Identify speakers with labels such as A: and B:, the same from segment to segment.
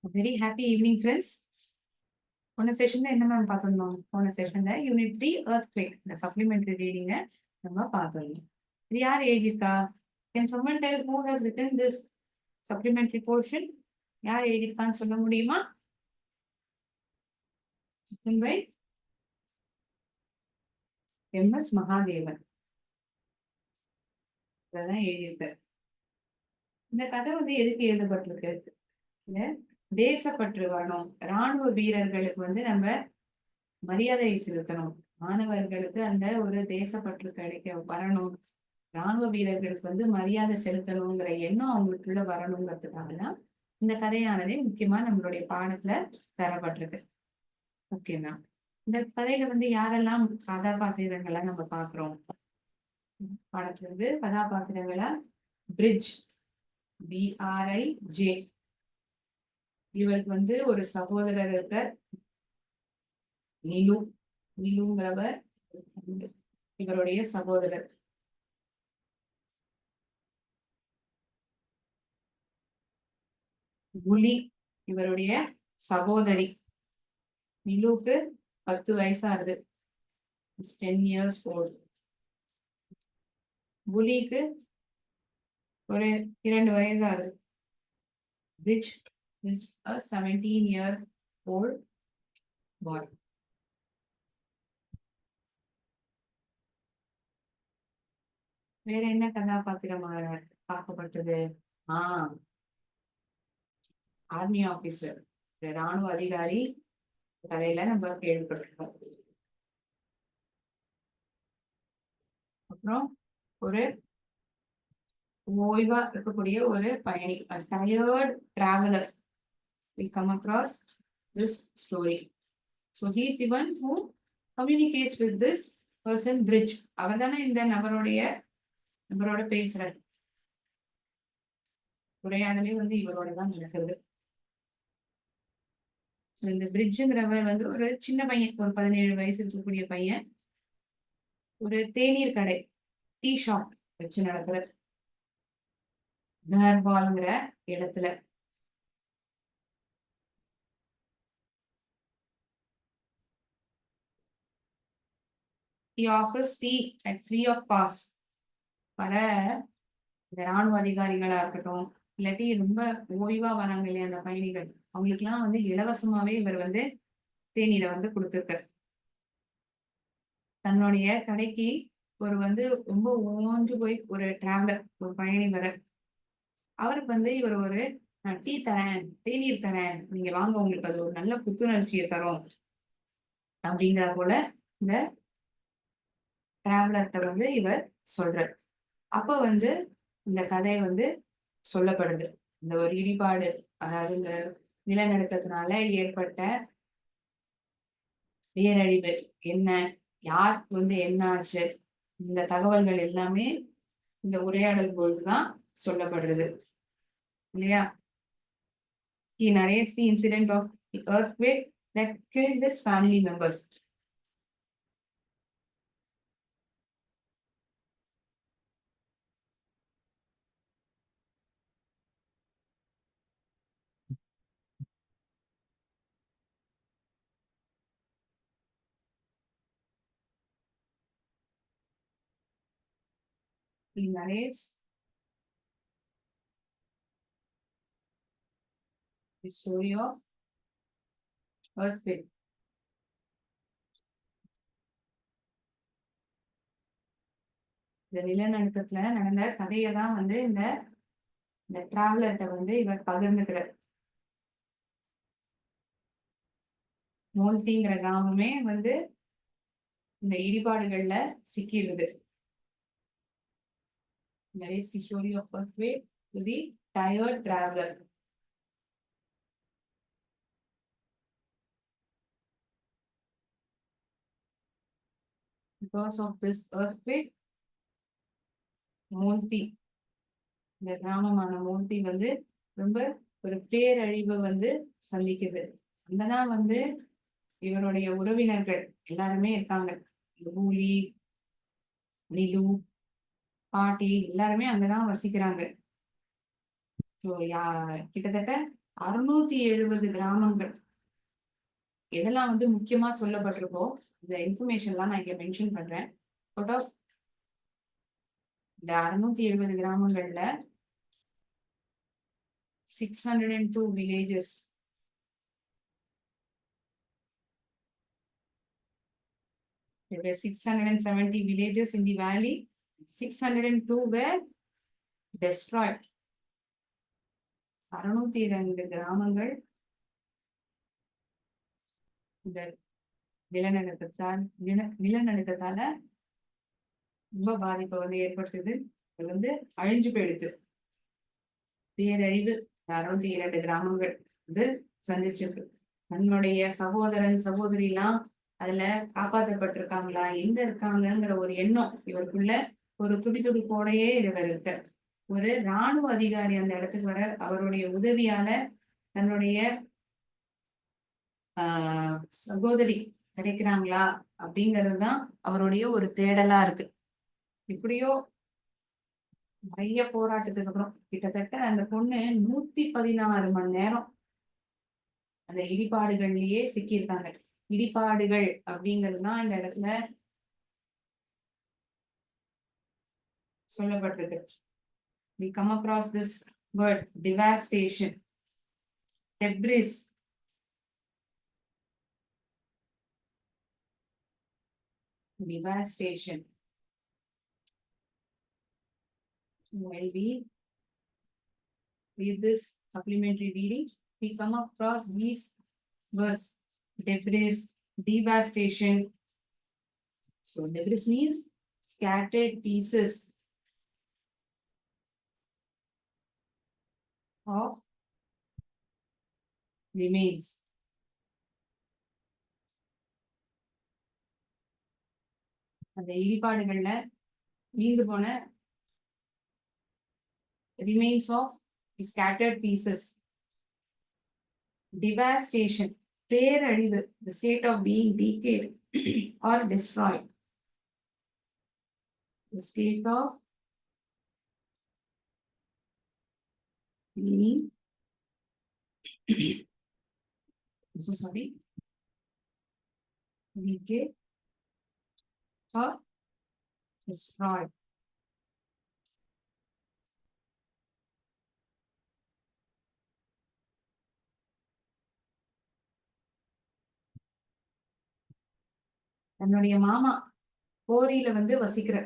A: Very happy evening, friends. போன செஷன்ல என்ன ma'am பார்த்திருந்தோம்? போன செஷன்ல யூனிட் 3 earthquake இந்த சப்ளிமெண்டரி ரீடிங்க நம்ம பார்த்திருந்தோம். இது யார் எழுதியிருக்கா? Can someone tell who has written this supplementary portion? யார் எழுதியிருக்கான்னு சொல்ல முடியுமா? Written by M.S. மகாதேவன். இதான் எழுதியிருக்காரு. இந்த கதை வந்து எதுக்கு எழுதப்பட்டிருக்கு? இந்த தேசப்பற்று வரணும், ராணுவ வீரர்களுக்கு வந்து நம்ம மரியாதையை செலுத்தணும், மாணவர்களுக்கு அந்த ஒரு தேசப்பற்று கிடைக்க வரணும், ராணுவ வீரர்களுக்கு வந்து மரியாதை செலுத்தணுங்கிற எண்ணம் அவங்களுக்குள்ள வரணுங்கிறதுக்காக தான் இந்த கதையானதே முக்கியமா நம்மளுடைய பாடத்துல தரப்பட்டிருக்கு. Okay ma'am. இந்த கதையில வந்து யாரெல்லாம் கதாபாத்திரங்களை நம்ம பாக்குறோம்? பாடத்துல இருந்து கதாபாத்திரங்களை பிரிட்ஜ், BRIJ, இவருக்கு வந்து ஒரு சகோதரர் இருக்க, நிலுங்கிறவர் இவருடைய சகோதரர். புலி இவருடைய சகோதரி. நிலுக்கு 10 வயசாகுது, 10 years old. புலிக்கு ஒரு 2 வயதாகுது. Which is a 17-year-old boy. வேற என்ன கதாபாத்திரமாக பார்க்கப்பட்டது? ஆர்மி ஆபீசர், ராணுவ அதிகாரி கதையில நம்ம கேள்விப்பட்டிருக்கோம். அப்புறம் ஒரு ஓய்வா இருக்கக்கூடிய ஒரு பயணி, tired traveler. We come across this story. So he is the one who communicates with this person, Bridge. அவர் தானே இந்த நபரோட பேசுறாரு. உரையாடலே வந்து இவரோட தான் நடக்கிறது. ஸோ இந்த பிரிட்ஜுங்கிறவர் வந்து ஒரு சின்ன பையன், ஒரு 17 வயசு இருக்கக்கூடிய பையன். ஒரு தேநீர் கடை, டீ ஷாப் வச்சு நடத்துற நர்வால்ங்கிற இடத்துல. He offers tea at free of cost. வர இந்த ராணுவ அதிகாரிகளா இருக்கட்டும், இல்லாட்டி ரொம்ப ஓய்வா வராங்க இல்லையா அந்த பயணிகள், அவங்களுக்கு எல்லாம் வந்து இலவசமாவே இவர் வந்து தேநீரை வந்து கொடுத்துருக்காரு. தன்னுடைய கடைக்கு ஒரு வந்து ரொம்ப ஓஞ்சு போய் ஒரு டிராவலர், ஒரு பயணி வர, அவருக்கு வந்து இவர் ஒரு டீ தரேன், தேநீர் தரேன், நீங்க வாங்க, உங்களுக்கு அது ஒரு நல்ல புத்துணர்ச்சியை தரும் அப்படிங்கிற போல இந்த டிராவலர்கிட்ட வந்து இவர் சொல்றார். அப்ப வந்து இந்த கதை வந்து சொல்லப்படுது. இந்த ஒரு இடிபாடு, அதாவது இந்த நிலநடுக்கத்தினால ஏற்பட்ட பேரழிவு என்ன, யார் வந்து என்ன ஆச்சு, இந்த தகவல்கள் எல்லாமே இந்த உரையாடல் பொழுதுதான் சொல்லப்படுறது இல்லையா? He narrates the incident of the earthquake that killed his family members. He narrates the story of earthquake. இந்த நிலநடுக்கத்துல நடந்த கதையை தான் வந்து இந்த டிராவலர்கிட்ட வந்து இவர் பகிர்ந்துக்கிறார். மோல்சிங்கிற கிராமமே வந்து இந்த இடிபாடுகள்ல சிக்கிடுது. Narrates the story of earthquake to the tired traveler. Because of this earthquake, மோல்தி, இந்த கிராமமான மோல்தி வந்து ரொம்ப ஒரு பேரழிவு வந்து சந்திக்குது. அங்கதான் வந்து இவருடைய உறவினர்கள் எல்லாருமே இருக்காங்க. பூலி, நிலு, பாட்டி எல்லாருமே அங்கதான் வசிக்கிறாங்க. கிட்டத்தட்ட 670 கிராமங்கள் எதெல்லாம் வந்து முக்கியமா சொல்லப்பட்டிருக்கோ இந்த இன்ஃபர்மேஷன்லாம் நான் இங்க மென்ஷன் பண்றேன். அவுட் ஆஃப் இந்த 670 கிராமங்கள்ல 602 villages, there were 670 villages in the valley. 602 were destroyed. 602 கிராமங்கள் இந்த நிலநடுக்கத்தால ரொம்ப பாதிப்பை வந்து ஏற்படுத்துது. அது வந்து அழிஞ்சு போயிடுது. பேரழிவு 602 கிராமங்கள் வந்து சந்திச்சிருக்கு. தன்னுடைய சகோதரன் சகோதரி எல்லாம் அதுல காப்பாற்றப்பட்டிருக்காங்களா, எங்க இருக்காங்கங்கிற ஒரு எண்ணம் இவருக்குள்ள ஒரு துடிதுடிப்போடையே இவர் இருக்க. ஒரு ராணுவ அதிகாரி அந்த இடத்துக்கு வர, அவருடைய உதவியால தன்னுடைய சகோதரி கிடைக்கிறாங்களா அப்படிங்கிறதுதான் அவருடைய ஒரு தேடலா இருக்கு. இப்படியோ நிறைய போராட்டத்துக்கு அப்புறம் கிட்டத்தட்ட அந்த பொண்ணு 116 மணி நேரம் அந்த இடிபாடுகள்லயே சிக்கியிருக்காங்க. இடிபாடுகள் அப்படிங்கிறதுதான் இந்த இடத்துல சொல்லப்பட்டிருக்கு. We come across this word devastation, debris. Devastation. While we read this supplementary reading, we come across these words: debris, devastation. So debris means scattered pieces of remains. அந்த இடிபாடுகள்ல மீந்து போன remains of the scattered pieces. Devastation, பேரழிவு, the state of being decayed or destroyed. The state of being so sorry, decayed or destroyed. தன்னுடைய மாமா கோரியில வந்து வசிக்கிற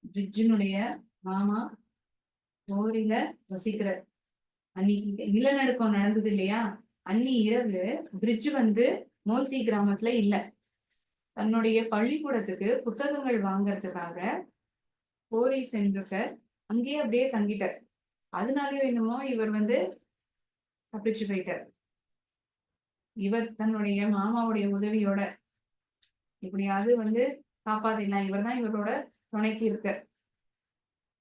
A: பிரிட்ஜினுடைய மாமா கோரியில வசிக்கிற அன்னைக்கு நிலநடுக்கம் நடந்தது இல்லையா, அன்னி இரவு பிரிட்ஜ் வந்து மோல்தி கிராமத்துல இல்ல. தன்னுடைய பள்ளிக்கூடத்துக்கு புத்தகங்கள் வாங்கறதுக்காக கோரி சென்றுட்ட, அங்கேயே அப்படியே தங்கிட்டார். அதனாலயோ என்னமோ இவர் வந்து தப்பிச்சு போயிட்டார். இவர் தன்னுடைய மாமாவுடைய உதவியோட எப்படியாவது வந்து காப்பாத்திடலாம், இவர் தான் இவரோட துணைக்கு இருக்க.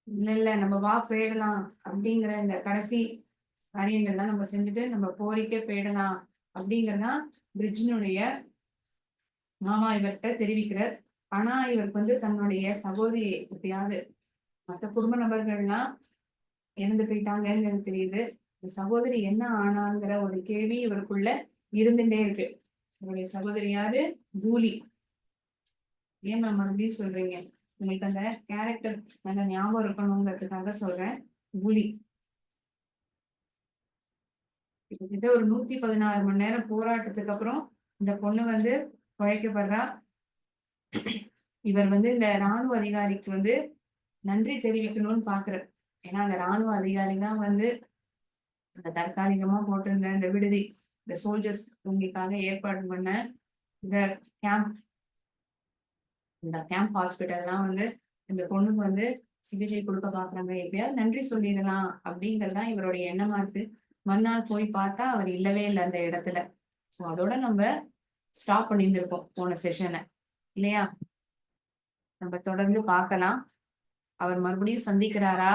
A: இல்ல நம்ம வா போயிடலாம் அப்படிங்கிற இந்த கடைசி காரியங்கள்லாம் நம்ம செஞ்சுட்டு நம்ம போரிக்கே போயிடலாம் அப்படிங்கறதான் பிரிட்ஜினுடைய மாமா இவர்கிட்ட தெரிவிக்கிறார். ஆனா இவருக்கு வந்து தன்னுடைய சகோதரி எப்படியாவது, மற்ற குடும்ப நபர்கள்லாம் இறந்து போயிட்டாங்கிறது தெரியுது, இந்த சகோதரி என்ன ஆனாங்கிற ஒரு கேள்வி இவருக்குள்ள இருந்துட்டே இருக்கு. இவருடைய சகோதரி யாரு? கூலி. ஏன் மேம் மறுபடியும் சொல்றீங்க? உங்களுக்கு அந்த கேரக்டர் நல்ல ஞாபகம் இருக்கணுங்கிறதுக்காக சொல்றேன். கூலி கிட்டத்தட்ட ஒரு 116 மணி நேரம் போராட்டத்துக்கு அப்புறம் இந்த பொண்ணு வந்து பழைக்கப்படுறா. இவர் வந்து இந்த ராணுவ அதிகாரிக்கு வந்து நன்றி தெரிவிக்கணும்னு பாக்குற. ஏன்னா அந்த ராணுவ அதிகாரி தான் வந்து அந்த தற்காலிகமா போட்டிருந்த இந்த விடுதி, இந்த சோல்ஜர்ஸ் உங்களுக்காக ஏற்பாடு பண்ண இந்த கேம்ப், இந்த கேம்ப் ஹாஸ்பிட்டல்லாம் வந்து இந்த பொண்ணுக்கு வந்து சிகிச்சை கொடுக்க பாக்குறாங்க. எப்படியாவது நன்றி சொல்லிடலாம் அப்படிங்கறதுதான் இவருடைய எண்ணமா இருக்கு. மறுநாள் போய் பார்த்தா அவர் இல்லவே இல்லை அந்த இடத்துல. சோ அதோட நம்ம ஸ்டாப் பண்ணியிருந்திருக்கோம் போன செஷனை இல்லையா? நம்ம தொடர்ந்து பார்க்கலாம். அவர் மறுபடியும் சந்திக்கிறாரா,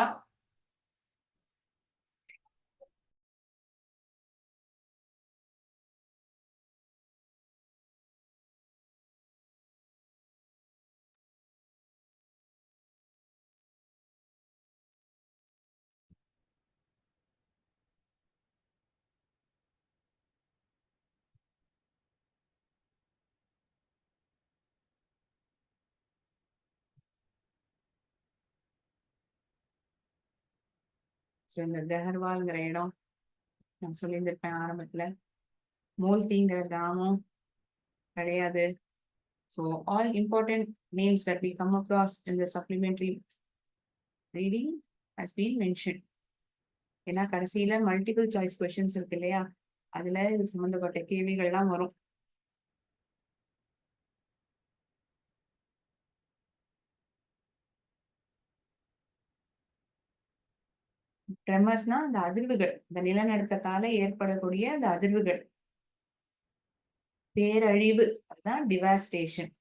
A: ஸோ இந்த கஹர்வால்ங்கிற இடம் நான் சொல்லியிருந்திருப்பேன் ஆரம்பத்துல. மோல்திங்கிற கிராமம் கிடையாது. So all important names that we come across in the supplementary reading has been mention. ஏன்னா கடைசியில மல்டிபிள் சாய்ஸ் கொஸ்டின்ஸ் இருக்கு இல்லையா, அதுல இது சம்பந்தப்பட்ட கேள்விகள்லாம் வரும். ட்ரெமர்ஸ்னா அந்த அதிர்வுகள், இந்த நிலநடுக்கத்தால ஏற்படக்கூடிய அந்த அதிர்வுகள். பேரழிவு, அதுதான் டிவாஸ்டேஷன்.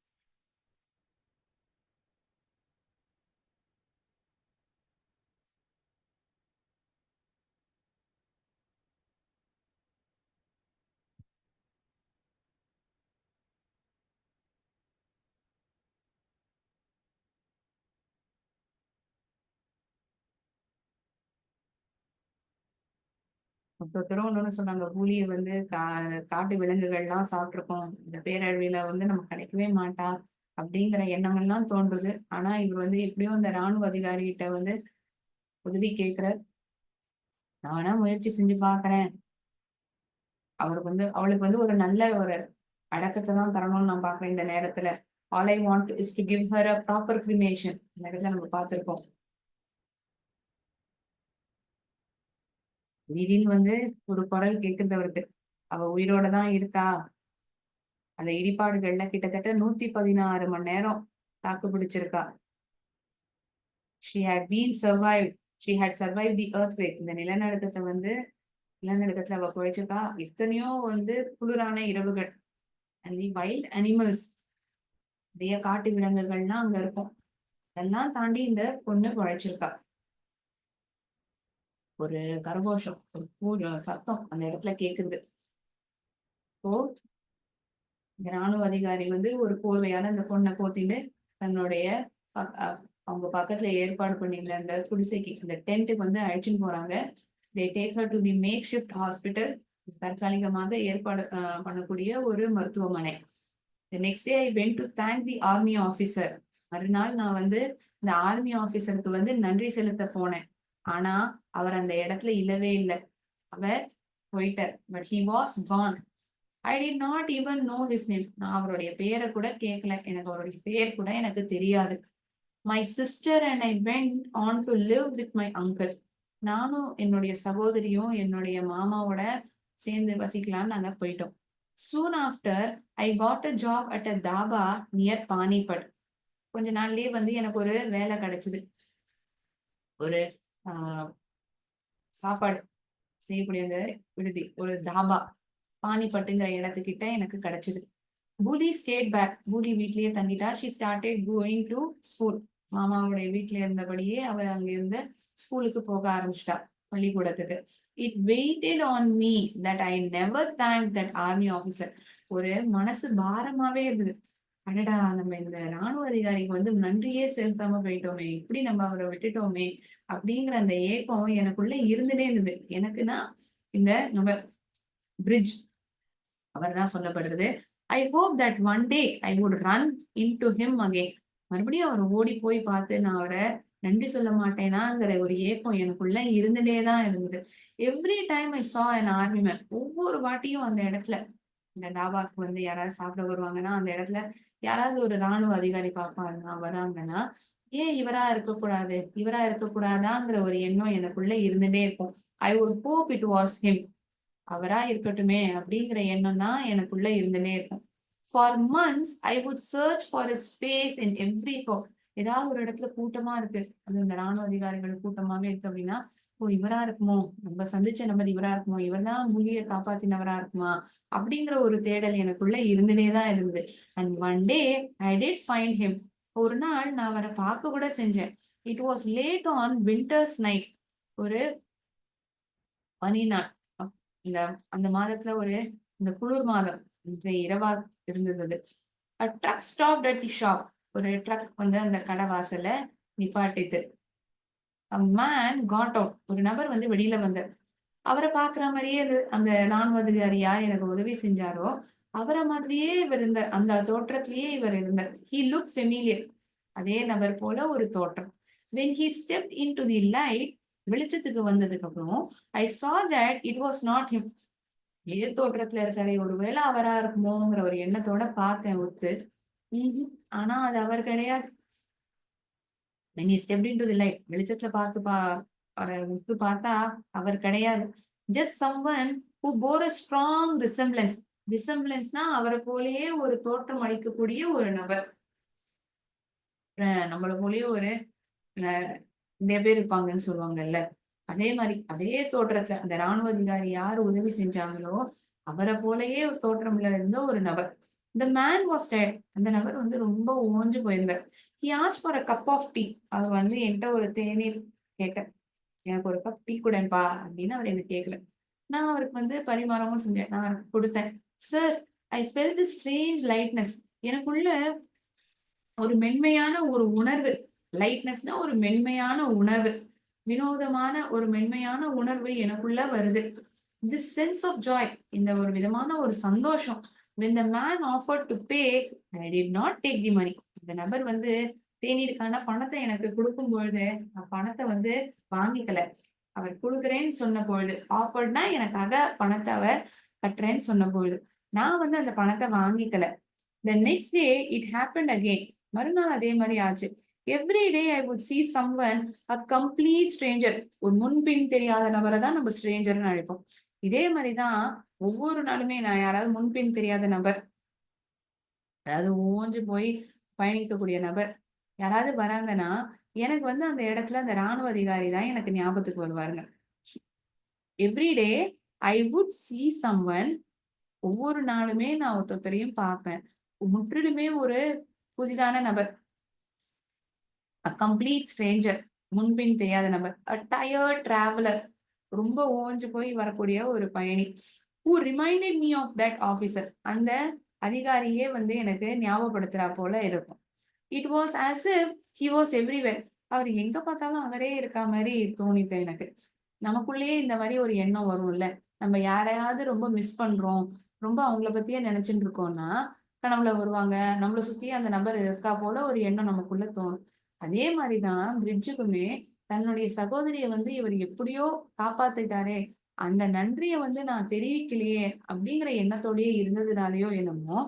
A: ஒருத்தரும் இன்னொன்னு சொன்னாங்க, புலியை வந்து காட்டு விலங்குகள்லாம் சாப்பிட்டிருக்கோம், இந்த பேரழிவுல வந்து நம்ம கிடைக்கவே மாட்டா அப்படிங்கிற எண்ணங்கள்லாம் தோன்றுது. ஆனா இவர் வந்து எப்படியும் இந்த ராணுவ அதிகாரிகிட்ட வந்து உதவி கேட்கிறார். நான் வேணா முயற்சி செஞ்சு பாக்குறேன், அவருக்கு வந்து அவளுக்கு வந்து ஒரு நல்ல ஒரு அடக்கத்தை தான் தரணும்னு நான் பாக்குறேன் இந்த நேரத்துல. All I want is to give her a proper cremation. இந்த இடத்துல நம்ம பார்த்திருக்கோம். திடீர்னு வந்து ஒரு குரல் கேக்குது அவருக்கு, அவ உயிரோட தான் இருக்கா. அந்த இடிபாடுகள்ல கிட்டத்தட்ட 116 மணி நேரம் தாக்கு பிடிச்சிருக்கா. she had been survived she had survived the earthquake. இந்த நிலநடுக்கத்தை வந்து நிலநடுக்கத்துல அவ குழைச்சிருக்கா. எத்தனையோ வந்து குளிரான இரவுகள். and the wild animals, நிறைய காட்டு விலங்குகள்லாம் அங்க இருக்கும். அதெல்லாம் தாண்டி இந்த பொண்ணு குழைச்சிருக்கா. ஒரு கரகோஷம், ஒரு சத்தம் அந்த இடத்துல கேக்குது. இப்போ இந்த ராணுவ அதிகாரி வந்து ஒரு போர்வையால அந்த பொண்ணை போத்திட்டு தன்னுடைய அவங்க பக்கத்துல ஏற்பாடு பண்ணியிருந்த அந்த குடிசைக்கு, அந்த டென்ட்டுக்கு வந்து அழைச்சின்னு போறாங்க. they take her to the makeshift hospital, தற்காலிகமாக ஏற்பாடு பண்ணக்கூடிய ஒரு மருத்துவமனை. the next day I went to thank the army officer. மறுநாள் நான் வந்து இந்த ஆர்மி ஆபீசருக்கு வந்து நன்றி செலுத்த போனேன். ஆனா அவர் அந்த இடத்துல இல்லவே இல்லை, அவர் போயிட்டார். But he was gone. I did not even know his name. நான் அவருடைய பேரை கூட கேட்கல, எனக்கு அவருடைய பேர் கூட எனக்கு தெரியாது. My sister and I went on to live with my uncle. நானும் என்னுடைய சகோதரியும் என்னுடைய மாமாவோட சேர்ந்து வசிக்கலாம்னு நாங்க போயிட்டோம். Soon after I got a job at a dhaba near Panipat. கொஞ்ச நாள்லயே வந்து எனக்கு ஒரு வேலை கிடைச்சது. ஒரு சாப்பாடு செய்யக்கூடிய அந்த விடுதி, ஒரு தாபா பானிப்பட்டுங்கிற இடத்துக்கிட்ட எனக்கு கிடைச்சது. Boli state back. பூலி வீட்லயே தங்கிட்டா. She started going to school. மாமாவுடைய வீட்டுல இருந்தபடியே அவ அங்க இருந்து ஸ்கூலுக்கு போக ஆரம்பிச்சிட்டா, பள்ளிக்கூடத்துக்கு. It weighted on me that I never thank that army officer. ஒரு மனசு பாரமாவே இருந்தது. அடடா, நம்ம இந்த ராணுவ அதிகாரிக்கு வந்து நன்றியே செலுத்தாம போயிட்டோமே, இப்படி நம்ம அவரை விட்டுட்டோமே அப்படிங்கிற அந்த ஏக்கம் எனக்குள்ள இருந்துட்டே இருந்தது. எனக்குன்னா இந்த நம்ம பிரிட்ஜ் அவர் தான் சொல்லப்படுறது. I hope that one day I would run in to him again. மறுபடியும் அவர் ஓடி போய் பார்த்து நான் அவரை நன்றி சொல்ல மாட்டேனாங்கிற ஒரு ஏக்கம் எனக்குள்ள இருந்துட்டே தான் இருந்தது. எவ்ரி டைம் ஐ சா அன் ஆர்மி மேன். ஒவ்வொரு வாட்டியும் அந்த இடத்துல, இந்த தாபாக்கு வந்து யாராவது சாப்பிட வருவாங்கன்னா அந்த இடத்துல யாராவது ஒரு ராணுவ அதிகாரி பார்ப்பாருன்னா வராங்கன்னா, ஏன் இவரா இருக்கக்கூடாது, இவரா இருக்கக்கூடாதாங்கிற ஒரு எண்ணம் எனக்குள்ள இருந்துட்டே இருக்கும். I would hope it was him. அவரா இருக்கட்டுமே அப்படிங்கிற எண்ணம் தான் எனக்குள்ள இருந்துனே இருக்கும். For months I would search for his face in every court. ஏதாவது ஒரு இடத்துல கூட்டமா இருக்கு, அது இந்த ராணுவ அதிகாரிகள் கூட்டமாவே இருக்கு அப்படின்னா, ஓ இவரா இருக்குமோ, நம்ம சந்திச்ச நபர் இவரா இருக்குமோ, இவர் தான் புலியை காப்பாத்தினவரா இருக்குமா அப்படிங்கிற ஒரு தேடல் எனக்குள்ள இருந்துனே தான் இருந்தது. And one day I did find him. ஒரு நாள் நான் அவரை பார்க்க கூட செஞ்சேன். It was late on winters night. ஒரு பனி நாள். இந்த அந்த மாதத்துல ஒரு இந்த குளிர் மாதம் இன்றைய இரவா இருந்தது. Truck stopped at the shop. ஒரு ட்ரக் வந்து அந்த கடை வாசல்ல நிப்பாட்டித்து. Man God out. ஒரு நபர் வந்து வெளியில வந்தார். அவரை பாக்குற மாதிரியே அது அந்த ராணுவ அதிகாரி யார் எனக்கு உதவி செஞ்சாரோ அவரை மாதிரியே இவர் இருந்தார். அந்த தோற்றத்திலேயே இவர் இருந்தார். He look familiar. அதே நபர் போல ஒரு தோற்றம். when he stepped into the light வெளிச்சத்துக்கு வந்ததுக்கு அப்புறம் ஐ saw that it was not him. தோற்றத்துல இருக்காரு, ஒருவேளை அவரா இருக்குமோங்கிற ஒரு எண்ணத்தோட பார்த்தேன் ஒத்து. ஆனா அது அவர் கிடையாது. when he stepped into the light, வெளிச்சத்துல அவரை உத்து பார்த்தா அவர் கிடையாது. just someone who bore a strong resemblance. ரிசம்பிளன்ஸ்னா அவரை போலயே ஒரு தோற்றம் அளிக்கக்கூடிய ஒரு நபர். நம்மள போலயே ஒரு நிறைய பேர் இருப்பாங்கன்னு சொல்லுவாங்கல்ல, அதே மாதிரி அதே தோற்றத்துல அந்த ராணுவ அதிகாரி யாரு உதவி செஞ்சாங்களோ அவரை போலயே ஒரு தோற்றம்ல இருந்த ஒரு நபர். The man was dead. அந்த நபர் வந்து ரொம்ப ஓஞ்சு போயிருந்தார். He asked for a cup of tea. அவர் வந்து என்கிட்ட ஒரு தேநீர் கேட்ட, எனக்கு ஒரு கப் டீ கூடப்பா அப்படின்னு அவர் எனக்கு கேட்கல. நான் அவருக்கு வந்து பரிமாறவும் செஞ்சேன். நான் அவருக்கு கொடுத்தேன். Sir, I felt the strange lightness. எனக்குள்ள ஒரு மென்மையான ஒரு உணர்வு. லைட்னஸ்னா ஒரு மென்மையான உணர்வு, வினோதமான ஒரு மென்மையான உணர்வு எனக்குள்ள வருது. திஸ் சென்ஸ் ஆஃப் ஜாய், இந்த ஒரு விதமான ஒரு சந்தோஷம். when the man offered to pay, I did not take the money. அந்த நபர் வந்து தேநீருக்கான பணத்தை எனக்கு கொடுக்கும் பொழுது நான் பணத்தை வந்து வாங்கிக்கல. அவர் கொடுக்குறேன்னு சொன்ன பொழுது, ஆஃபர்ட்னா எனக்காக பணத்தை அவர் கட்டுறேன்னு சொன்ன பொழுது நான் வந்து அந்த பணத்தை வாங்கிக்கல. The next day it happened again. மறுநாள் அதே மாதிரி ஆச்சு. Every day I would see someone, a complete stranger. ஒரு முன்பின் தெரியாத நபரை தான் நம்ம ஸ்ட்ரேஞ்சர்னு அழைப்போம். இதே மாதிரிதான் ஒவ்வொரு நாளுமே நான் யாராவது முன்பின் தெரியாத நபர், அதாவது ஓஞ்சு போய் பயணிக்கக்கூடிய நபர் யாராவது வராங்கன்னா எனக்கு வந்து அந்த இடத்துல அந்த ராணுவ அதிகாரி தான் எனக்கு ஞாபகத்துக்கு வருவாருங்க. Every day I would see someone. ஒவ்வொரு நாளுமே நான் ஒருத்தரையும் பார்ப்பேன். முற்றிலுமே ஒரு புதிதான நபர், அ கம்ப்ளீட் ஸ்ட்ரேஞ்சர், முன்பின் தெரியாத நபர், அ டயர்ட் டிராவலர், ரொம்ப ஓஞ்சு போய் வரக்கூடிய ஒரு பயணி, who reminded me of that officer. அந்த அதிகாரியே வந்து எனக்கு ஞாபகப்படுத்துறா போல இருக்கும். It was as if he was everywhere. அவர் எங்க பார்த்தாலும் அவரே இருக்கா மாதிரி தோணித்து எனக்கு. நமக்குள்ளேயே இந்த மாதிரி ஒரு எண்ணம் வரும்ல, நம்ம யாரையாவது ரொம்ப மிஸ் பண்றோம், ரொம்ப அவங்கள பத்தியே நினைச்சுட்டு இருக்கோம்னா கனவுல வருவாங்க, நம்மளை சுத்தி அந்த நபர் இருக்கா போல ஒரு எண்ணம் நமக்குள்ள தோணும். அதே மாதிரிதான் பிரிட்ஜுக்குமே தன்னுடைய சகோதரியை வந்து இவர் எப்படியோ காப்பாத்திட்டாரே, அந்த நன்றிய வந்து நான் தெரிவிக்கலையே அப்படிங்கிற எண்ணத்தோடயே இருந்ததுனாலயோ என்னமோ,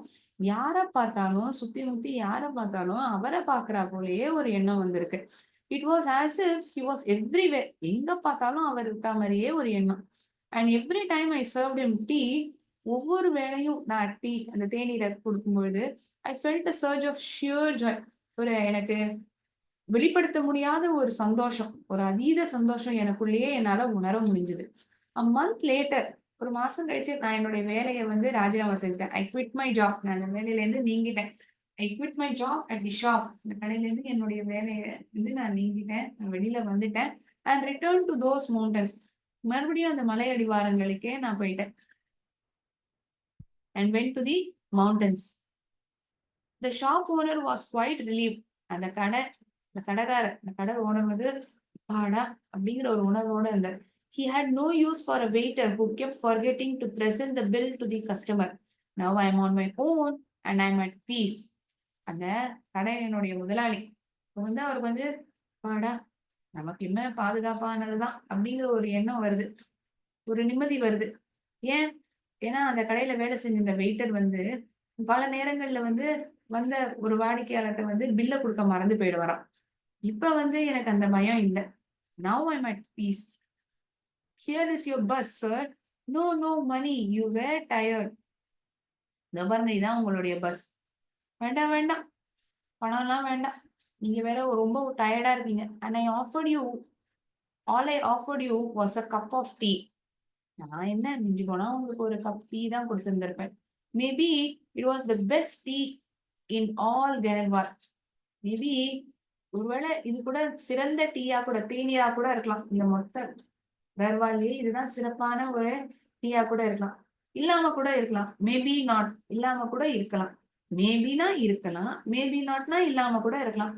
A: யார பார்த்தாலும் சுத்தி முத்தி யார பார்த்தாலும் அவரை பாக்குறா போலயே ஒரு எண்ணம் வந்திருக்கு. It was as if he was everywhere. எங்க பார்த்தாலும் அவர் இருக்கா மாதிரியே ஒரு எண்ணம். And every time I served him tea. ஒவ்வொரு வேளையும் நான் டீ அந்த தேநீரை கொடுக்கும்பொழுது I felt a surge of sheer joy. ஒரு எனக்கு வெளிப்படுத்த முடியாத ஒரு சந்தோஷம், ஒரு அதீத சந்தோஷம் எனக்குள்ளேயே என்னால உணர முடிஞ்சது. அ மந்த் லேட்டர், ஒரு மாசம் கழிச்சு நான் என்னுடைய வேலையை வந்து ராஜினாமா செஞ்சுட்டேன். I quit my job. நான் அந்த வேலையில இருந்து நீங்கிட்டேன். I quit my job at the shop. இந்த கடையில இருந்து என்னுடைய வேலையை வந்து நான் நீங்கிட்டேன், நான் வெளியில வந்துட்டேன். And return to those mountains. மறுபடியும் அந்த மலை அடிவாரங்களுக்கே நான் போயிட்டேன். And went to the mountains. The shop owner was quite relieve. அந்த கடை ஓனர் வந்து பாடா அப்படிங்கிற ஒரு உணர்வோட இருந்தார். He had no use for a waiter who kept forgetting to present the bill to the customer. Now I am on my own and I am at peace. அந்த கடையினுடைய முதலாளி இப்போ வந்து அவருக்கு வந்து பாடா நமக்கு என்ன பாதுகாப்பானதுதான் அப்படிங்கிற ஒரு எண்ணம் வருது, ஒரு நிம்மதி வருது. ஏன்? ஏன்னா அந்த கடையில வேலை செஞ்ச இந்த வெயிட்டர் வந்து பல நேரங்கள்ல வந்து வந்த ஒரு வாடிக்கையாளர்கிட்ட வந்து பில்ல கொடுக்க மறந்து போயிடுவாராம். இப்ப வந்து எனக்கு அந்த பயம் இல்லை. Now I'm at peace. Here is your bus, sir. No, no money. You were tired. இந்த பாருங்க, இதான் உங்களுடைய பஸ். வேண்டாம் வேண்டாம், பணம்லாம் வேண்டாம். நீங்க வேற ரொம்ப டயர்டா இருக்கீங்க. And I offered you, all I offered you was a cup of tea. நான் என்ன மிஞ்சி போனா உங்களுக்கு ஒரு கப் டீ தான் கொடுத்திருந்திருப்பேன். Maybe it was the best tea in all Garhwal. Maybe ஒருவேளை இது கூட சிறந்த டீயா கூட, தேநீரா கூட இருக்கலாம். இந்த மொத்த வேர்வாலே இதுதான் சிறப்பான ஒரு டீயா கூட இருக்கலாம், இல்லாம கூட இருக்கலாம். மேபி நாட், இல்லாம கூட இருக்கலாம். மேபினா இருக்கலாம், மேபி நாட்னா இல்லாம கூட இருக்கலாம்.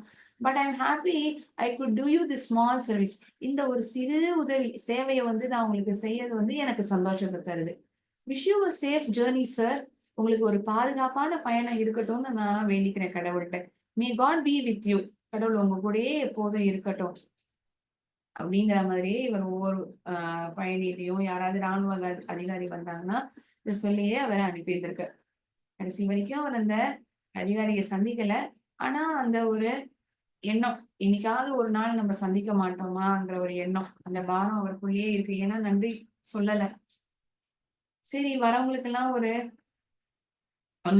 A: But I am happy I could do you the small service. இந்த ஒரு சிறு உதவி சேவையை வந்து நான் உங்களுக்கு செய்யறது வந்து எனக்கு சந்தோஷத்தை தருது. Wish you a safe journey sir. உங்களுக்கு ஒரு பாதுகாப்பான பயணம் இருக்கட்டும்னு நான் வேண்டிக்கிறேன் கடவுள்கிட்ட. May God be with you. கடவுள் உங்க கூடயே எப்போதும் இருக்கட்டும். அப்படிங்கிற மாதிரியே இவர் ஒவ்வொரு பயணியிலையும் யாராவது ராணுவ அதிகாரி வந்தாங்கன்னா இதை சொல்லியே அவரை அனுப்பியிருந்திருக்கார். கடைசி வரைக்கும் அவர் அந்த அதிகாரியை சந்திக்கல. ஆனா அந்த ஒரு எண்ணம், இன்னைக்காவது ஒரு நாள் நம்ம சந்திக்க மாட்டோமாங்கிற ஒரு எண்ணம், அந்த பாரம் அவருக்குள்ளேயே இருக்கு. ஏன்னா நன்றி சொல்லல. சரி, வரவங்களுக்கெல்லாம் ஒரு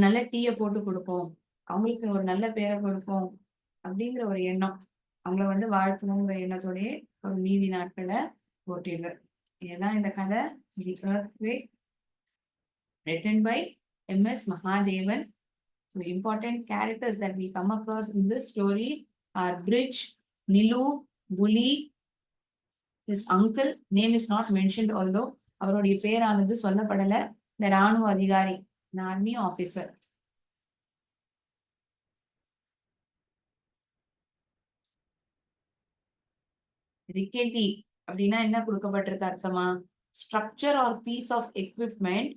A: நல்ல டீயை போட்டு கொடுப்போம், அவங்களுக்கு ஒரு நல்ல பேரை கொடுப்போம் அப்படிங்கிற ஒரு எண்ணம், அவங்கள வந்து வாழ்த்தணுங்கிற எண்ணத்தோடயே ஒரு மீதி நாட்களை ஓட்டிடுறார். இதுதான் இந்த கதை, the earthquake, written by M.S. Mahadevan. So important characters that we come across in this story are Bridge, Nilu, Bully. His uncle name is not mentioned, although அவருடைய பேரானது சொல்லப்படல. இந்த ராணுவ அதிகாரி, ஆர்மி ஆபீசர். ரிக்கெட்டி அப்படின்னா என்ன கொடுக்கப்பட்டிருக்கு அர்த்தமா? Structure or piece of equipment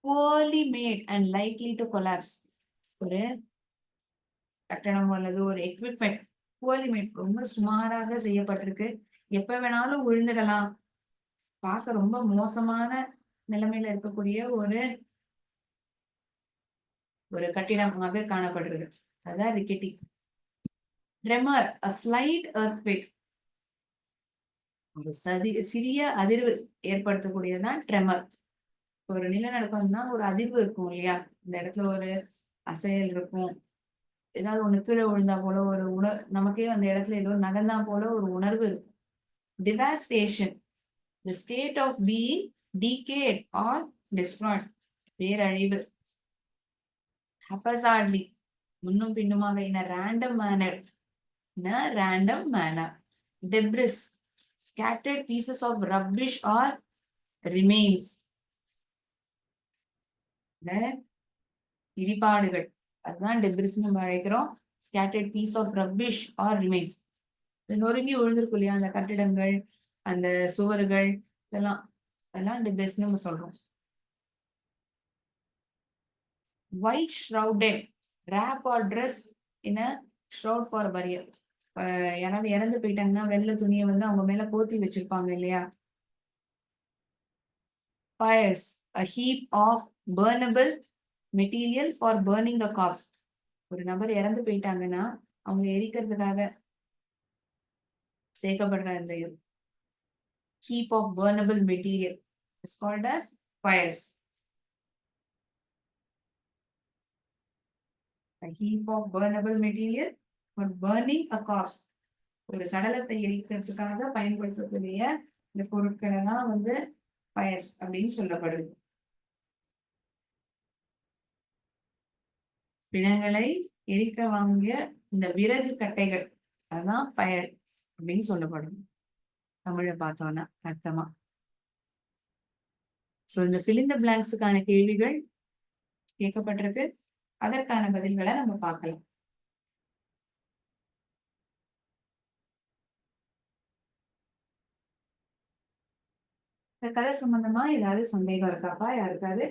A: poorly made and likely to collapse. ஒரு கட்டணம் அல்லது ஒரு எக்யூப்மெண்ட் poorly made, ரொம்ப சுமாராக செய்யப்பட்டிருக்கு, எப்ப வேணாலும் விழுந்துடலாம், பார்க்க ரொம்ப மோசமான நிலைமையில இருக்கக்கூடிய ஒரு ஒரு கட்டிடமாக காணப்படுறது. அதான் rickety. Tremor, a slight earthquake, ஒரு சிறிய அதிர்வு ஏற்படுத்தக்கூடியதுதான் ட்ரெமர். ஒரு நிலநடுக்கம் தான் ஒரு அதிர்வு இருக்கும் இல்லையா, இந்த இடத்துல ஒரு அசையல் இருக்கும், ஏதாவது ஒண்ணு கீழே விழுந்தா போல ஒரு நமக்கே அந்த இடத்துல ஏதோ நகர்ந்தா போல ஒரு உணர்வு இருக்கும். Devastation, the state of being decayed or destroyed, பேரழிவு. haphazardly, முன்னும் பின்னுமாக, in a random manner, in a random manner. debris, scattered pieces of rubbish or remains, இடிபாடுகள், அதுதான் டெப்ரிஸ் நம்ம அழைக்கிறோம். scattered piece of rubbish or remains, நொறுங்கி விழுந்திருக்கும் இல்லையா அந்த கட்டிடங்கள், அந்த சுவர்கள், அதெல்லாம் டெப்ரிஸ் நம்ம சொல்றோம். white shrouded, wrap or dress in a shroud for burial. யாராவது இறந்து போயிட்டாங்கன்னா வெள்ளை துணியை வந்து அவங்க மேல போத்தி வச்சிருப்பாங்க இல்லையா. fires, a heap of burnable material for burning a corpse. ஒரு நபர் இறந்து போயிட்டாங்கன்னா அவங்க எரிக்கிறதுக்காக சேர்க்கப்படுற அந்த heap of burnable material is called as fires. A heap of burnable material for burning a corpse, ஒரு சடலத்தை எரிக்கிறதுக்காக பயன்படுத்தக்கூடிய இந்த பொருட்களை தான் வந்து ஃபயர்ஸ் அப்படின்னு சொல்லப்படுது. பிணங்களை எரிக்க வாங்கிய இந்த விறகு கட்டைகள், அதுதான் ஃபயர்ஸ் அப்படின்னு சொல்லப்படும் தமிழை பார்த்தோம்னா அர்த்தமா. சோ இந்த fill in the blanksக்கான கேள்விகள் கேட்கப்பட்டிருக்கு, அதற்கான பதில்களை நம்ம பார்க்கலாம். இந்த கதை சம்பந்தமா ஏதாவது சந்தேகம் இருக்காப்பா யாருக்காவது?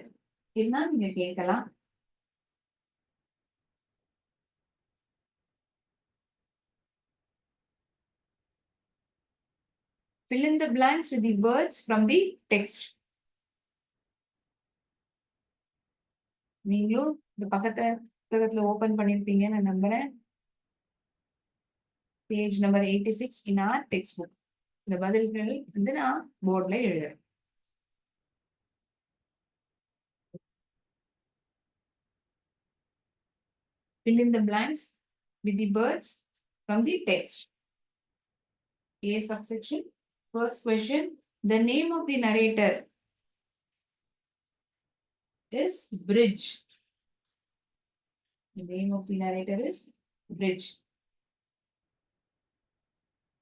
A: இருந்தா நீங்க கேட்கலாம். fill in the blanks with the words from the text. நீங்களும் இந்த புத்தகத்துல ஓபன் பண்ணிருப்பீங்க நான் நம்புறேன். Page number 86 in our textbook. இந்த பதில்கள் வந்து நான் போர்ட்ல எழுதுறேன். fill in the blanks with the words from the text. A subsection. First question, the name of the narrator is Bridge. The name of the narrator is Bridge.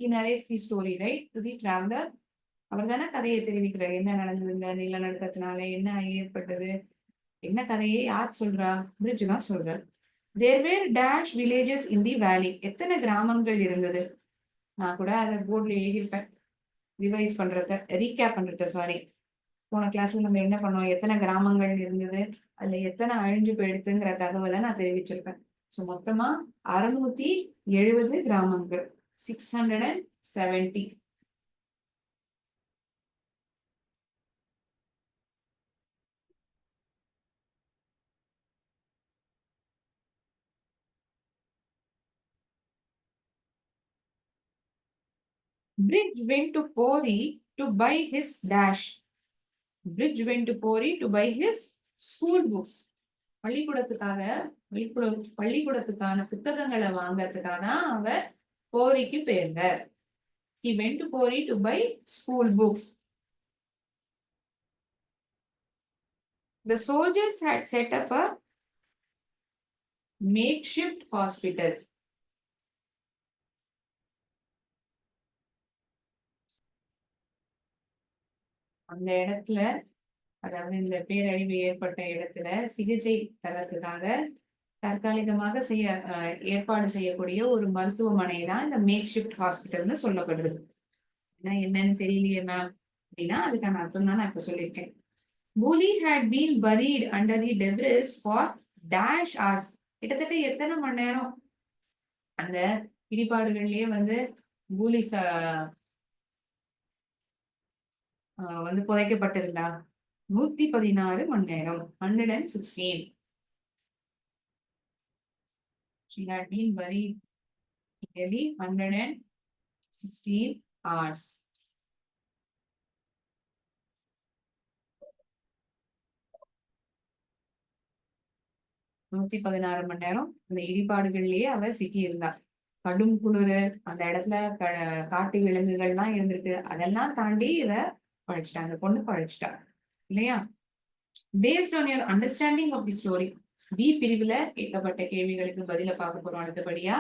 A: He narrates the story, right, to the traveler. அவர் தானே கதையை தெரிவிக்கிறார், என்ன நடந்தது இந்த நிலநடுக்கத்தினால, என்ன ஏற்பட்டது, என்ன கதையை யார் சொல்றா? பிரிட்ஜ் தான் சொல்றார். There were dash villages in the valley. எத்தனை கிராமங்கள் இருந்தது? நான் கூட அதை போர்ட்ல எழுதியிருப்பேன், ரிவைஸ் பண்றத, ரீகேப் பண்றத. சாரி, போன கிளாஸ்ல நம்ம என்ன பண்ணோம், எத்தனை கிராமங்கள் இருந்தது, அதுல எத்தனை அழிஞ்சு போயிடுதுங்கிற தகவலை நான் தெரிவிச்சிருப்பேன். ஸோ மொத்தமா 670 கிராமங்கள், 670. Bridge went to Pori to buy his dash. Bridge went to Pori to buy his school books. பள்ளிக்கூடத்துக்காக பள்ளிக்கூடத்துக்கான புத்தகங்களை வாங்கறதுக்காக அவர் போரிக்கு போயிருந்தார். He went to Pori to buy school books. The soldiers had set up a makeshift hospital. அந்த இடத்துல, அதாவது இந்த பேரழிவு ஏற்பட்ட இடத்துல சிகிச்சை தரத்துக்காக தற்காலிகமாக ஏற்பாடு செய்யக்கூடிய ஒரு மருத்துவமனை தான் இந்த மேக் ஷிஃப்ட் ஹாஸ்பிட்டல்னு சொல்லப்படுது. என்னன்னு தெரியலையே மேம் அப்படின்னா அதுக்கான அர்த்தம் தான் நான் இப்ப சொல்லியிருக்கேன். Bully had been buried under the debris for dash hours. கிட்டத்தட்ட எத்தனை மணி நேரம் அந்த இடிபாடுகள்லயே வந்து பூலி வந்து புதைக்கப்பட்டிருந்தா? 116 மணி நேரம். 116. She had been buried nearly 116 hours. நூத்தி 16 மணி நேரம் அந்த இடிபாடுகள்லயே அவ சிக்கி இருந்தா. கடும் குளிரு, அந்த இடத்துல காட்டு விலங்குகள்லாம் இருந்திருக்கு. அதெல்லாம் தாண்டி இவ பழிச்சிட்டா, அந்த பொண்ணு பழிச்சிட்டா இல்லையா? Based on your understanding of the story, B பிரிவுல கேட்கப்பட்ட கேள்விகளுக்கு பதில பார்க்க போறோம் அடுத்தபடியா.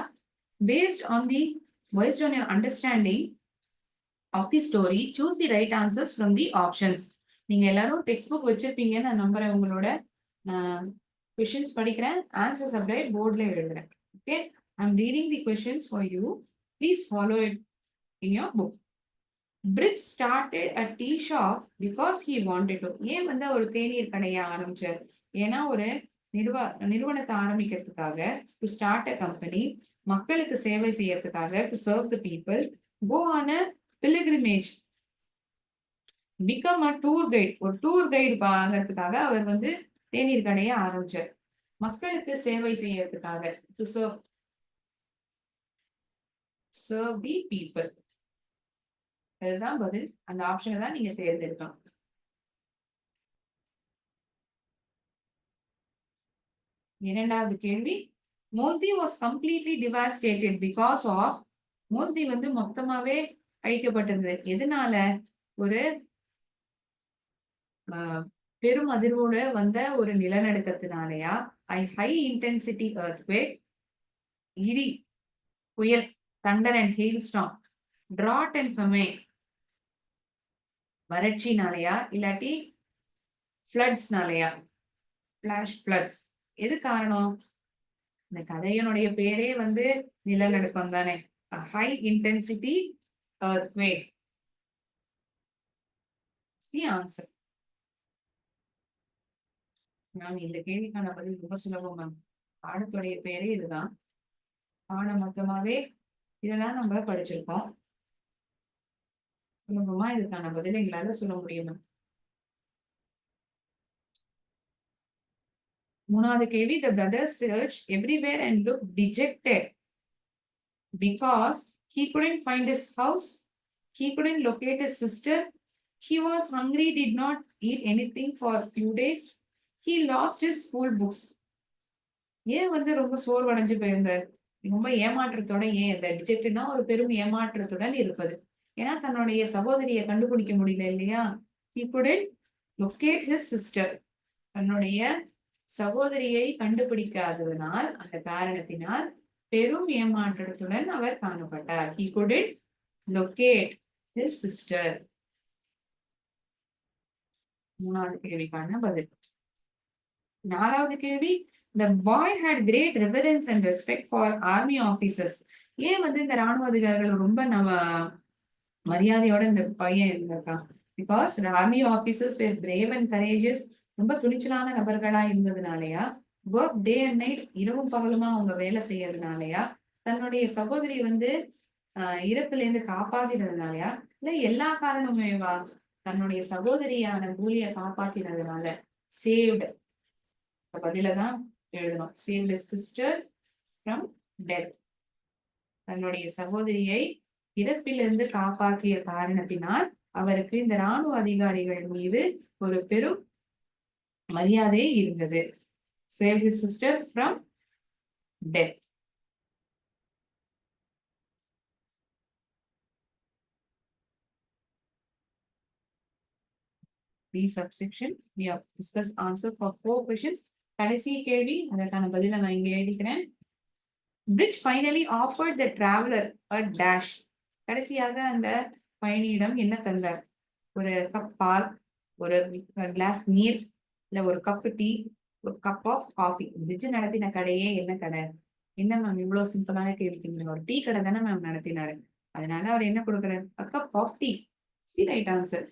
A: Based on your understanding of the story, choose the right answers from the options. நீங்க எல்லாரும் டெக்ஸ்ட் புக் வச்சிருப்பீங்கன்னு நான் நம்புறேன். உங்களோட கொஷின்ஸ் படிக்கிறேன், ஆன்சர்ஸ் அப்படியே போர்ட்ல எழுதுறேன். Okay, I'm reading the questions for you. Please follow it in your book. Bridge started a tea shop because he wanted to. ஏன் வந்து ஒரு தேநீர் கடையை ஆரம்பிச்சார்? ஏன்னா ஒரு நிறுவனத்தை ஆரம்பிக்கிறதுக்காக, to start a company, மக்களுக்கு சேவை செய்யறதுக்காக, to serve the people, go on a pilgrimage, become a tour guide, ஒரு டூர் கைடு வாங்கறதுக்காக அவர் வந்து தேநீர் கடையை ஆரம்பிச்சார். மக்களுக்கு சேவை செய்யறதுக்காக, to serve the people. அதுதான் பதில். அந்த ஆப்ஷனை தான் நீங்க தேர்ந்தெடுக்கணும். இரண்டாவது கேள்வி, மோந்தி was completely devastated because of. மோந்தி வந்து மொத்தமாவே அழிக்கப்பட்டிருந்தது எதனால? ஒரு பெரும் அதிர்வோட வந்த ஒரு நிலநடுக்கத்தினாலயா, ஹை இன்டென்சிட்டி எர்த்குவேக், இடி, புயல், thunder and hail storm, drought and famine, வறட்சினாலயா, இல்லாட்டி ஃப்ளட்ஸ்னாலயா, ஃபிளாஷ் ஃப்ளட்ஸ். எது காரணம்? இந்த கதையினுடைய பேரே வந்து நிலநடுக்கம் தானே. High intensity earthquake is the answer. Ma'am இந்த கேள்விக்கான பதில் ரொம்ப சுலபம் மேம். பாடத்துடைய பேரே இதுதான். பாடம் மொத்தமாவே இதெல்லாம் நம்ம படிச்சிருக்கோம். சுலபமா இதுக்கான பதில் எங்களால சொல்ல முடியும். மூணாவது கேள்வி, the brothers searched everywhere and looked dejected because he couldn't find his house, he couldn't locate his sister, he was hungry, did not eat anything for a few days, he lost his school books. ஏன் வந்து ரொம்ப சோர்வடைஞ்சு போயிருந்தார்? ரொம்ப ஏமாற்றத்தோட. ஏன் இந்த டிஜெக்ட்னா ஒரு பெரும் ஏமாற்றத்துடன் இருப்பது. ஏன்னா தன்னுடைய சகோதரியை கண்டுபிடிக்க முடியல இல்லையா? he couldn't locate his sister. தன்னுடைய சகோதரியை கண்டுபிடிக்காததனால், அந்த காரணத்தினால் பெரும் ஏமாற்றத்துடன் அவர் காணப்பட்டார். he couldn't locate his sister. மூணாவது கேள்விக்கான பதில். நாலாவது கேள்வி, the boy had great reverence and respect for army officers. ஏன் வந்து இந்த ராணுவ அதிகாரிகள் ரொம்ப மரியாதையோட இந்த பையன் இருந்திருக்கான்? Because army officers were brave and courageous. ரொம்ப துணிச்சலான நபர்களா இருந்ததுனாலயா, ஒர்க் டே அண்ட் நைட், இரவும் பகலுமா அவங்க வேலை செய்யறதுனாலயா, தன்னுடைய சகோதரி வந்து இறப்புல இருந்து காப்பாத்தினதுனாலயா, இல்ல எல்லா காரணமேவா? தன்னுடைய சகோதரியான பூலிய காப்பாத்தினதுனால. சேவ்டு பதில தான் எழுதணும். saved his sister from death. தன்னுடைய சகோதரியை இறப்பிலிருந்து காப்பாற்றிய காரணத்தினால் அவருக்கு இந்த ராணுவ அதிகாரிகள் மீது ஒரு பெரும் மரியாதை இருந்தது. Saved his sister from death. B subsection. We have discussed answer for 4 questions. கடைசி கேள்வி, அதற்கான பதிலை நான் இங்க எழுதிக்கிறேன். Bridge finally offered the traveler a dash. கடைசியாக அந்த பயணியிடம் என்ன தந்தார்? ஒரு கப் பால், ஒரு கிளாஸ் நீர், இல்ல ஒரு கப் டீ, ஒரு கப் ஆஃப் காஃபி. பிரிட்ஜ் நடத்தின கடையே என்ன கடை? என்ன மேம் இவ்வளவு சிம்பிளான கேள்வி? ஒரு டீ கடை தானே மேம் நடத்தினாரு. அதனால அவர் என்ன கொடுக்குறாரு? a cup of tea. It's the right answer.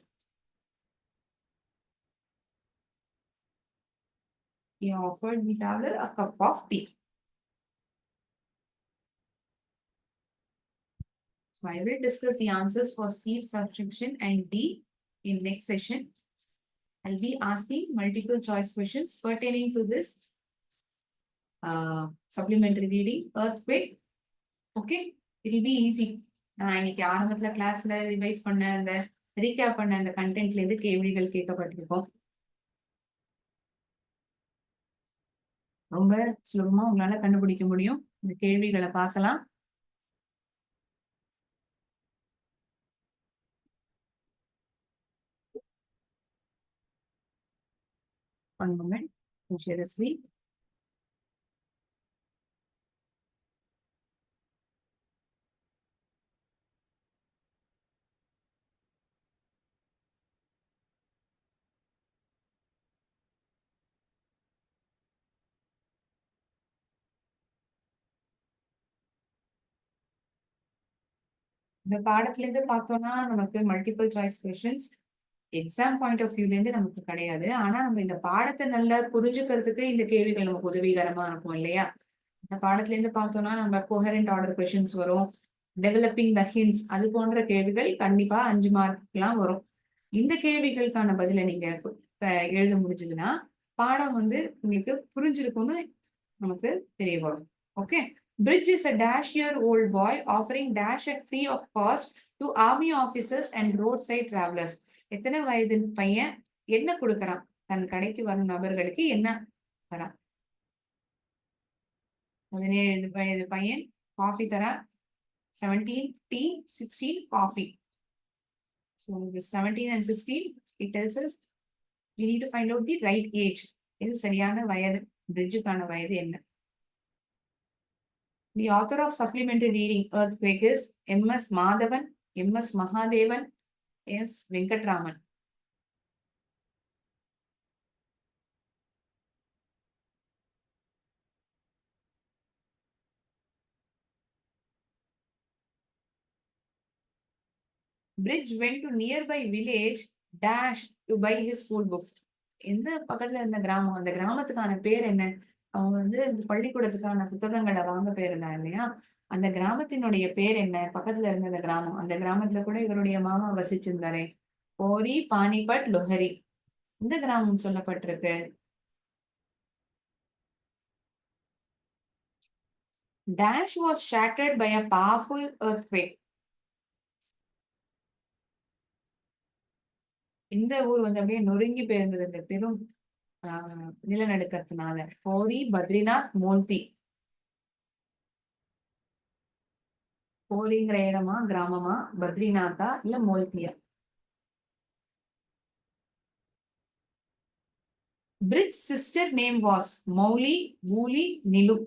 A: He offered the traveler a cup of tea. So I will discuss the answers for C subsection and D in next session. I'll be asking multiple choice questions pertaining to this supplementary reading, earthquake. Okay, it will be easy. நான் இன்னைக்கு ஆரம்பத்துல கிளாஸ்ல revise பண்ண அந்த recap பண்ண அந்த கண்டென்ட்ல இருந்து கேள்விகள் கேட்கப்பட்டிருக்கோம். ரொம்ப சுலபமா உங்களால கண்டுபிடிக்க முடியும். இந்த கேள்விகளை பார்க்கலாம். One moment. I'll share the screen. இந்த பாடத்துல இருந்து பார்த்தோம்னா நமக்கு multiple choice questions exam point of வியூல இருந்து நமக்கு கிடையாது. ஆனா நம்ம இந்த பாடத்தை நல்லா புரிஞ்சுக்கிறதுக்கு இந்த கேள்விகள் நமக்கு உதவிகரமா இருக்கும் இல்லையா? இந்த பாடத்துல இருந்து பார்த்தோம்னா நம்ம கோஹரண்ட் ஆர்டர் கொஸ்டின்ஸ் வரும், டெவலப்பிங் த ஹின்ஸ், அது போன்ற கேள்விகள் கண்டிப்பா 5 மார்க்லாம் வரும். இந்த கேள்விகளுக்கான பதிலை நீங்க எழுத முடிஞ்சதுன்னா பாடம் வந்து உங்களுக்கு புரிஞ்சிருக்கும்னு நமக்கு தெரிய வரும். Okay, Bridge is a dash-year-old boy offering dash at free of cost to army officers and roadside travelers. எத்தனை வயது பையன் என்ன கொடுக்கறான்? தன் கடைக்கு வரும் நபர்களுக்கு என்ன தரான்? 17 வயது பையன் காஃபி தரான். 17 tea, 16 coffee. So this 17 and 16, it tells us we need to find out the right age. இது சரியான வயது. பிரிட்ஜுக்கான வயது என்ன? The author of supplementary reading Earthquake is M.S. Madhavan, M.S. Mahadevan, S. Venkatraman. Bridge went to nearby village dash to buy his school books. எந்த பக்கத்துல இருந்த கிராமம்? அந்த கிராமத்துக்கான பேர் என்ன? அவங்க வந்து இந்த பள்ளிக்கூடத்துக்கான புத்தகங்களை வாங்க போயிருந்தாங்க இல்லையா? அந்த கிராமத்தினுடைய பேர் என்ன? பக்கத்துல இருந்த அந்த கிராமம். அந்த கிராமத்துல கூட இவருடைய மாமா வசிச்சிருந்தாரே. போரி, பானிபட், லொஹரி. இந்த கிராமம் சொல்லப்பட்டிருக்கு. Dash was shattered by a powerful earthquake. இந்த ஊர் வந்து அப்படியே நொறுங்கி போயிருந்தது இந்த பெரும் நிலநடுக்கத்தினால. போரி, பத்ரிநாத், மோல்தி. போரிங்கிற இடமா, கிராமமா, பத்ரிநாத்தா இல்ல மோல்தியா? Brij sister name was Mauli, Mooli, Nilu.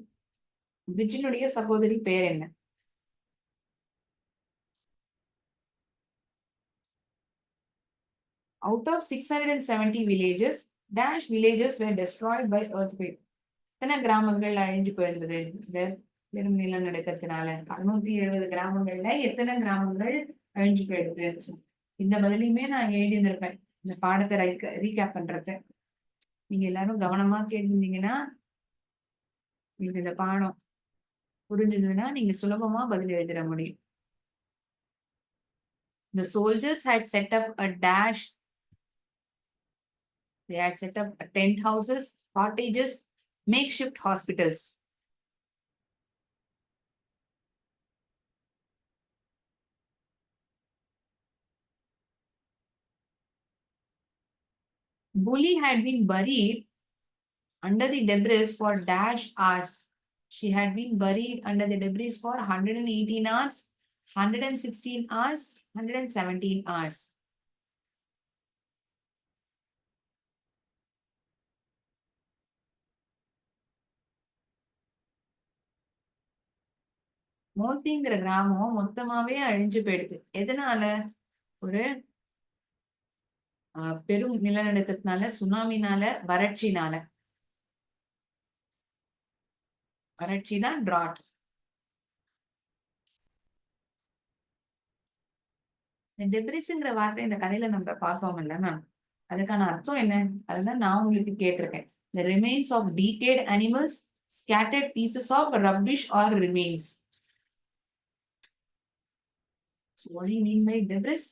A: பிரிட்ஜினுடைய சகோதரி பேர் என்ன? Out of 670 villages, dash villages were destroyed by earthquake. எத்தனை கிராமங்கள் அழிஞ்சு போயிருந்தது இந்த பெரும் நிலநடுக்கத்தினால? 670 கிராமங்கள்ல எத்தனை கிராமங்கள் அழிஞ்சு போயிடுது? இந்த பதிலையுமே நான் எழுதியிருந்திருப்பேன் இந்த பாடத்தை ரீகேப் பண்றத. நீங்க எல்லாரும் கவனமா கேட்டிருந்தீங்கன்னா உங்களுக்கு இந்த பாடம் புரிஞ்சதுன்னா நீங்க சுலபமா பதில் எழுதிட முடியும். The soldiers had set up a dash. They had set up tent houses, cottages, makeshift hospitals. . Bully had been buried under the debris for dash hours. She had been buried under the debris for 118 hours, 116 hours, 117 hours. மோசிங்கிற கிராமம் மொத்தமாவே அழிஞ்சு போயிடுது. எதனால? ஒரு பெரும் நிலநடுக்கத்தினால, சுனாமினால, வறட்சினால. வறட்சி தான் Trott. டெப்ரிஸ்ங்கிற வார்த்தை இந்த கதையில நம்ம பார்த்தோம் இல்ல மேம், அதுக்கான அர்த்தம் என்ன? அதுதான் நான் உங்களுக்கு கேட்டிருக்கேன். The remains of decayed animals, scattered pieces of rubbish or remains. So what do you mean by debris?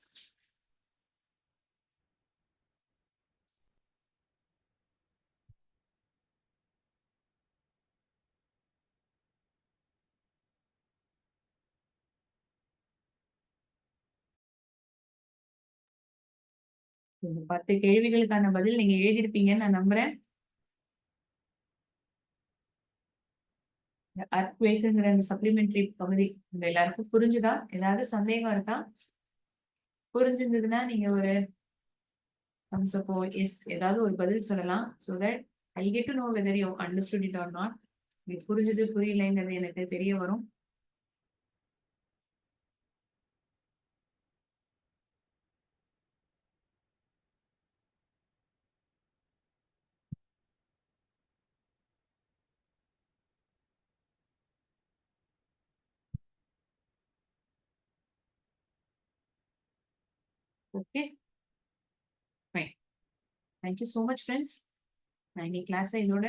A: இந்த 10 கேள்விகளுக்கான பதில் நீங்க எழுதியிருப்பீங்கன்னு நான் நம்புறேன். அர்த்வேக்குங்கிற அந்த சப்ளிமெண்டரி பகுதி உங்க எல்லாருக்கும் புரிஞ்சுதா? ஏதாவது சந்தேகம் இருக்கா? புரிஞ்சிருந்ததுன்னா நீங்க ஒரு thumbs up or yes ஏதாவது ஒரு பதில் சொல்லலாம். So that I'll get to know whether you understood it or not. உங்களுக்கு புரிஞ்சது புரியலைங்கிறது எனக்கு தெரிய வரும். Okay, fine. Thank you so much friends. நான் இன்னைக்கு கிளாஸை இதோட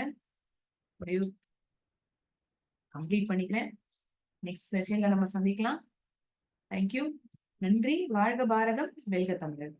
A: முடிவு கம்ப்ளீட் பண்ணிக்கிறேன். நெக்ஸ்ட் செஷன்ல நம்ம சந்திக்கலாம். தேங்க்யூ. நன்றி. வாழ்க பாரதம், வெல்க தமிழர்.